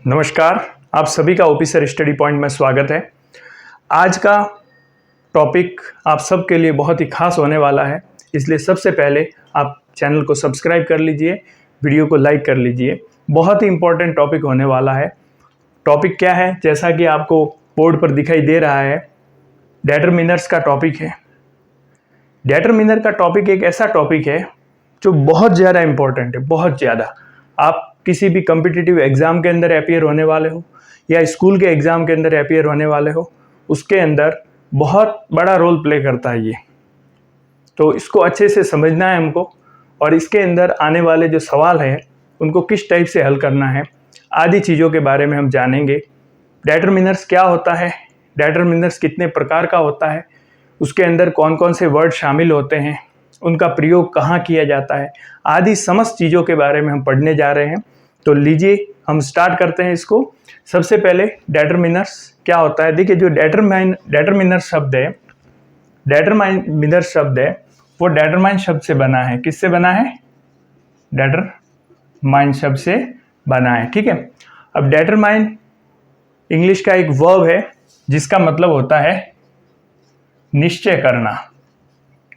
नमस्कार, आप सभी का ऑफिसर स्टडी पॉइंट में स्वागत है। आज का टॉपिक आप सबके लिए बहुत ही खास होने वाला है, इसलिए सबसे पहले आप चैनल को सब्सक्राइब कर लीजिए, वीडियो को लाइक कर लीजिए। बहुत ही इम्पोर्टेंट टॉपिक होने वाला है। टॉपिक क्या है? जैसा कि आपको बोर्ड पर दिखाई दे रहा है, डिटरमिनर्स का टॉपिक है। डिटरमिनर का टॉपिक एक ऐसा टॉपिक है जो बहुत ज़्यादा इम्पोर्टेंट है, बहुत ज़्यादा। आप किसी भी कम्पिटिटिव एग्ज़ाम के अंदर अपीयर होने वाले हो या स्कूल के एग्ज़ाम के अंदर अपीयर होने वाले हो, उसके अंदर बहुत बड़ा रोल प्ले करता है ये। तो इसको अच्छे से समझना है हमको, और इसके अंदर आने वाले जो सवाल हैं उनको किस टाइप से हल करना है, आदि चीज़ों के बारे में हम जानेंगे। डिटरमिनर्स क्या होता है, डिटरमिनर्स कितने प्रकार का होता है, उसके अंदर कौन कौन से वर्ड शामिल होते हैं, उनका प्रयोग कहाँ किया जाता है, आदि समस्त चीज़ों के बारे में हम पढ़ने जा रहे हैं। तो लीजिए हम स्टार्ट करते हैं इसको। सबसे पहले डिटरमिनर्स क्या होता है। देखिए, जो डिटरमिनर शब्द है वो डिटरमाइन शब्द से बना है। किससे बना है? डिटरमाइन शब्द से बना है, ठीक है। अब डिटरमाइन इंग्लिश का एक वर्ब है जिसका मतलब होता है निश्चय करना।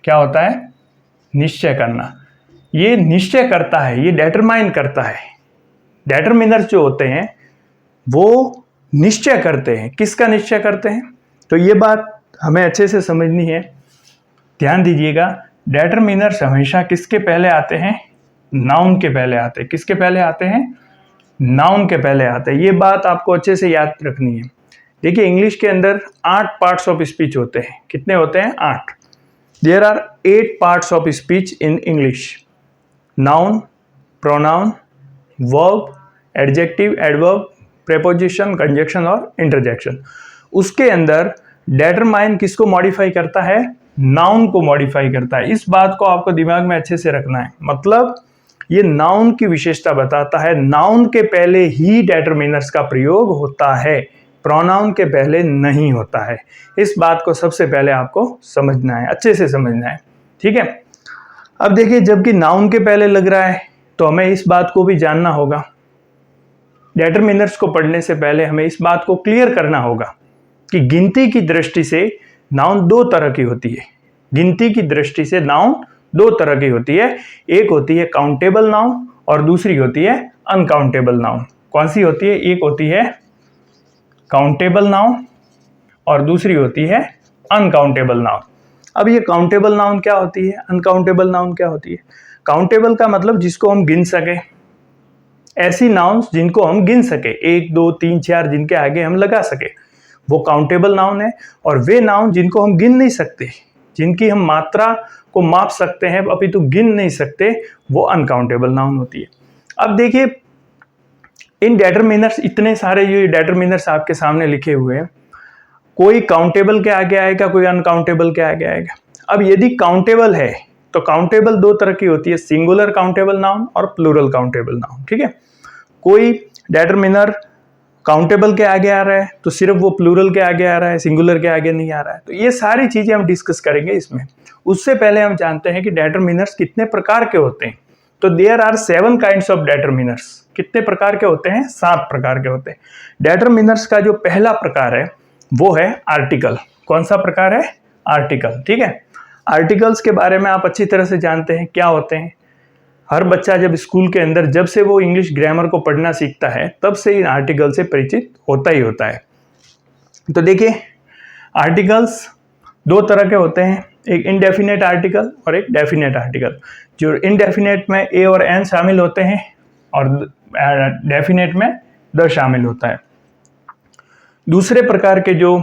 क्या होता है? निश्चय करना। ये निश्चय करता है, ये डिटरमाइन करता है। डिटरमिनर्स जो होते हैं वो निश्चय करते हैं। किसका निश्चय करते हैं? तो ये बात हमें अच्छे से समझनी है, ध्यान दीजिएगा। डिटरमिनर्स हमेशा किसके पहले आते हैं? नाउन के पहले आते हैं। किसके पहले आते हैं? नाउन के पहले आते हैं। ये बात आपको अच्छे से याद रखनी है। देखिए, इंग्लिश के अंदर 8 पार्ट्स ऑफ स्पीच होते हैं। कितने होते हैं? 8। There are 8 parts of speech in English: noun, pronoun, verb, adjective, adverb, preposition, conjunction और इंटरजेक्शन। उसके अंदर डिटरमाइन किसको मॉडिफाई करता है? नाउन को मॉडिफाई करता है। इस बात को आपको दिमाग में अच्छे से रखना है। मतलब ये नाउन की विशेषता बताता है। नाउन के पहले ही डिटरमिनर्स का प्रयोग होता है, प्रोनाउन के पहले नहीं होता है। इस बात को सबसे पहले आपको समझना है, अच्छे से समझना है, ठीक है। अब देखिए, जबकि नाउन के पहले लग रहा है तो हमें इस बात को भी जानना होगा। डिटरमिनर्स को पढ़ने से पहले हमें इस बात को क्लियर करना होगा कि गिनती की दृष्टि से नाउन 2 तरह की होती है। गिनती की दृष्टि से नाउन 2 तरह की होती है। एक होती है काउंटेबल नाउन और दूसरी होती है अनकाउंटेबल नाउन। कौन सी होती है? एक होती है काउंटेबल नाउन और दूसरी होती है अनकाउंटेबल नाउन। अब ये काउंटेबल नाउन क्या होती है, अनकाउंटेबल नाउन क्या होती है? काउंटेबल का मतलब जिसको हम गिन सके, ऐसी नाउन्स जिनको हम गिन सके, 1 2 3 4 जिनके आगे हम लगा सके, वो काउंटेबल नाउन है। और वे नाउन जिनको हम गिन नहीं सकते, जिनकी हम मात्रा को माप सकते हैं अपितु गिन नहीं सकते, वो अनकाउंटेबल नाउन होती है। अब देखिए, इन डिटरमिनर्स, इतने सारे ये डिटरमिनर्स आपके सामने लिखे हुए हैं, कोई काउंटेबल के आगे आएगा, कोई अनकाउंटेबल के आगे आएगा। अब यदि काउंटेबल है तो काउंटेबल 2 तरह की होती है, सिंगुलर काउंटेबल नाउन और प्लूरल काउंटेबल नाउन, ठीक है। कोई डिटरमिनर काउंटेबल के आगे आ रहा है तो सिर्फ वो प्लूरल के आगे आ रहा है, सिंगुलर के आगे नहीं आ रहा है। तो ये सारी चीजें हम डिस्कस करेंगे इसमें। उससे पहले हम जानते हैं कि डिटरमिनर्स कितने प्रकार के होते हैं। तो there are 7 kinds of determiners. कितने प्रकार के होते हैं? 7 प्रकार के होते हैं। डिटरमिनर्स का जो पहला प्रकार है वो है आर्टिकल। कौन सा प्रकार है? आर्टिकल, ठीक है। आर्टिकल्स के बारे में आप अच्छी तरह से जानते हैं क्या होते हैं। हर बच्चा जब स्कूल के अंदर, जब से वो इंग्लिश ग्रामर को पढ़ना सीखता है, तब से इन आर्टिकल से परिचित होता ही होता है। तो देखिए, आर्टिकल्स 2 तरह के होते हैं, एक इनडेफिनेट आर्टिकल और एक डेफिनेट आर्टिकल। जो इनडेफिनेट में ए और एन शामिल होते हैं और डेफिनेट में द शामिल होता है। दूसरे प्रकार के जो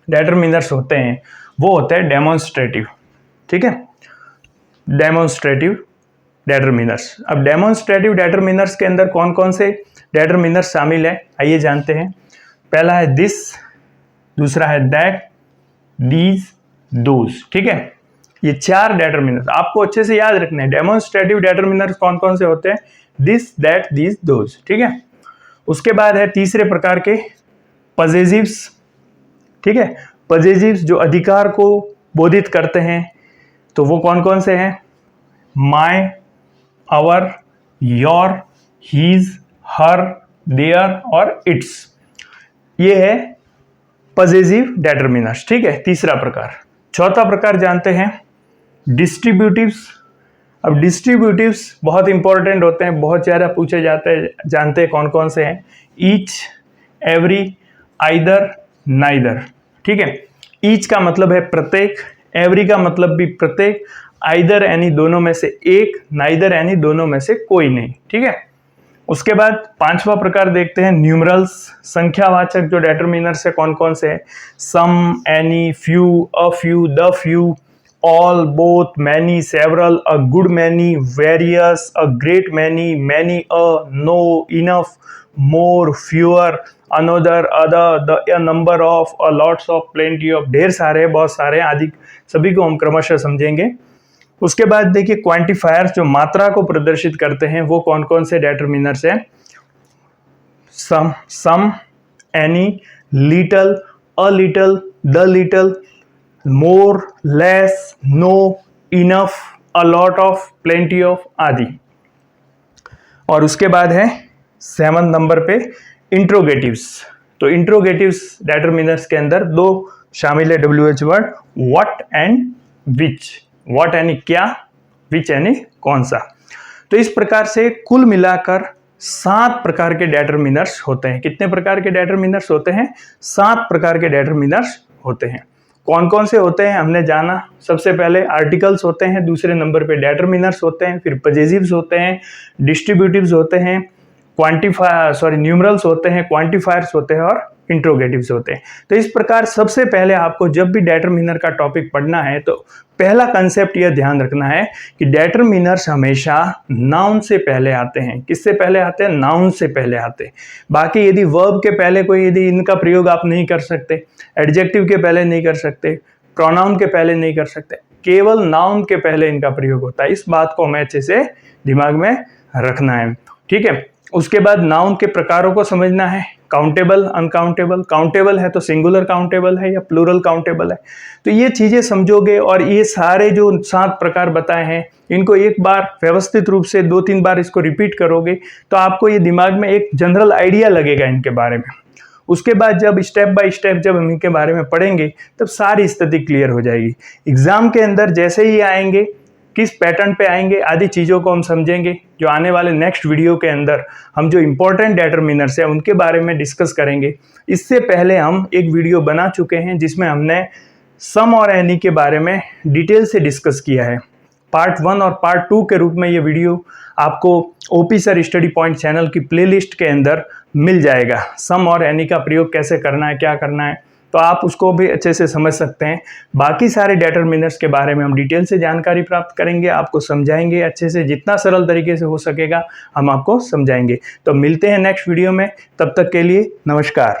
डिटरमिनर्स होते हैं वो होते हैं डेमोन्स्ट्रेटिव, ठीक है। Demonstrative determiners. अब डेमोन्स्ट्रेटिव डिटरमिनर्स के अंदर कौन कौन से डिटरमिनर्स शामिल है, आइए जानते हैं। पहला है दिस, दूसरा है दैट, दीज, दोज, ठीक है। ये 4 डिटरमिनर्स आपको अच्छे से याद रखने हैं। डेमोन्स्ट्रेटिव डिटरमिनर्स कौन कौन से होते हैं? दिस, दैट, दीज, दोज, ठीक है। उसके बाद है तीसरे प्रकार के पजेसिव्स, ठीक है। पजेसिव्स जो अधिकार को बोधित करते हैं, तो वो कौन कौन से हैं? My, our, your, his, her, their और इट्स, ये है पजेसिव डेटर्मिनर्स। ठीक है, तीसरा प्रकार। चौथा प्रकार जानते हैं डिस्ट्रीब्यूटिव्स। अब डिस्ट्रीब्यूटिव्स बहुत इंपॉर्टेंट होते हैं, बहुत ज़्यादा पूछे जाते हैं। जानते हैं कौन कौन से हैं? Each, every, either, neither. ठीक है, ईच का मतलब है प्रत्येक, एवरी का मतलब भी प्रत्येक, आइदर यानी दोनों में से एक, नाइदर यानी दोनों में से कोई नहीं। ठीक है, उसके बाद पांचवा प्रकार देखते हैं न्यूमरल्स, संख्यावाचक जो डेटर्मिनर्स है कौन कौन से हैं? Some, any, few, a few, the few, all, both, many, several, a good many, various, a great many, many, a, no, enough, more, fewer, another, other, the, a number of, a lots of, plenty of, ढेर सारे, बहुत सारे आदि सभी को हम क्रमशः समझेंगे। उसके बाद देखिए क्वांटिफायर्स जो मात्रा को प्रदर्शित करते हैं वो कौन कौन से डेटर्मिनर्स हैं? Some, any, little, a little, the little, more, less, no, enough, a lot of, plenty of आदि। और उसके बाद है 7 नंबर पे इंट्रोगेटिव्स। तो इंट्रोगेटिव्स डेटर्मिनर्स के अंदर दो शामिल है WH word, what and which. What यानी क्या, विच यानी कौन सा। तो इस प्रकार से कुल मिलाकर 7 प्रकार के डेटर्मिनर्स होते हैं। कितने प्रकार के डेटर्मिनर्स होते हैं? 7 प्रकार के डेटर्मिनर्स होते हैं। कौन कौन से होते हैं हमने जाना। सबसे पहले आर्टिकल्स होते हैं, दूसरे नंबर पे डेटर्मिनर्स होते हैं, फिर पजेसिव्स होते हैं, डिस्ट्रीब्यूटिव्स होते हैं, न्यूमरल्स होते हैं, क्वांटिफायर्स होते हैं और इंट्रोगेटिव्स होते हैं। तो इस प्रकार सबसे पहले आपको जब भी डेटर्मिनर का टॉपिक पढ़ना है तो पहला कंसेप्ट यह ध्यान रखना है कि डेटर्मिनर्स हमेशा नाउन से पहले आते हैं। किससे पहले आते हैं? नाउन से पहले आते हैं। बाकी यदि वर्ब के पहले कोई यदि इनका प्रयोग आप नहीं कर सकते, एडजेक्टिव के पहले नहीं कर सकते, प्रोनाउन के पहले नहीं कर सकते, केवल नाउन के पहले इनका प्रयोग होता है। इस बात को हमें अच्छे से दिमाग में रखना है। ठीक है, उसके बाद नाउन के प्रकारों को समझना है। काउंटेबल, अनकाउंटेबल, काउंटेबल है तो सिंगुलर काउंटेबल है या प्लूरल काउंटेबल है। तो ये चीजें समझोगे और ये सारे जो 7 प्रकार बताए हैं इनको एक बार व्यवस्थित रूप से 2-3 बार इसको रिपीट करोगे तो आपको ये दिमाग में एक जनरल आइडिया लगेगा इनके बारे में। उसके बाद जब स्टेप बाय स्टेप जब हम इनके बारे में पढ़ेंगे तब सारी स्थिति क्लियर हो जाएगी। एग्जाम के अंदर जैसे ही आएंगे, किस पैटर्न पे आएंगे आदि चीज़ों को हम समझेंगे। जो आने वाले नेक्स्ट वीडियो के अंदर हम जो इम्पोर्टेंट डेटर्मिनर्स हैं उनके बारे में डिस्कस करेंगे। इससे पहले हम एक वीडियो बना चुके हैं जिसमें हमने सम और एनी के बारे में डिटेल से डिस्कस किया है। पार्ट 1 और पार्ट 2 के रूप में ये वीडियो आपको OP sir study point channel की प्लेलिस्ट के अंदर मिल जाएगा। सम और एनी का प्रयोग कैसे करना है, क्या करना है, तो आप उसको भी अच्छे से समझ सकते हैं। बाकी सारे डेटर्मिनर्स के बारे में हम डिटेल से जानकारी प्राप्त करेंगे, आपको समझाएंगे अच्छे से, जितना सरल तरीके से हो सकेगा हम आपको समझाएंगे। तो मिलते हैं नेक्स्ट वीडियो में, तब तक के लिए नमस्कार।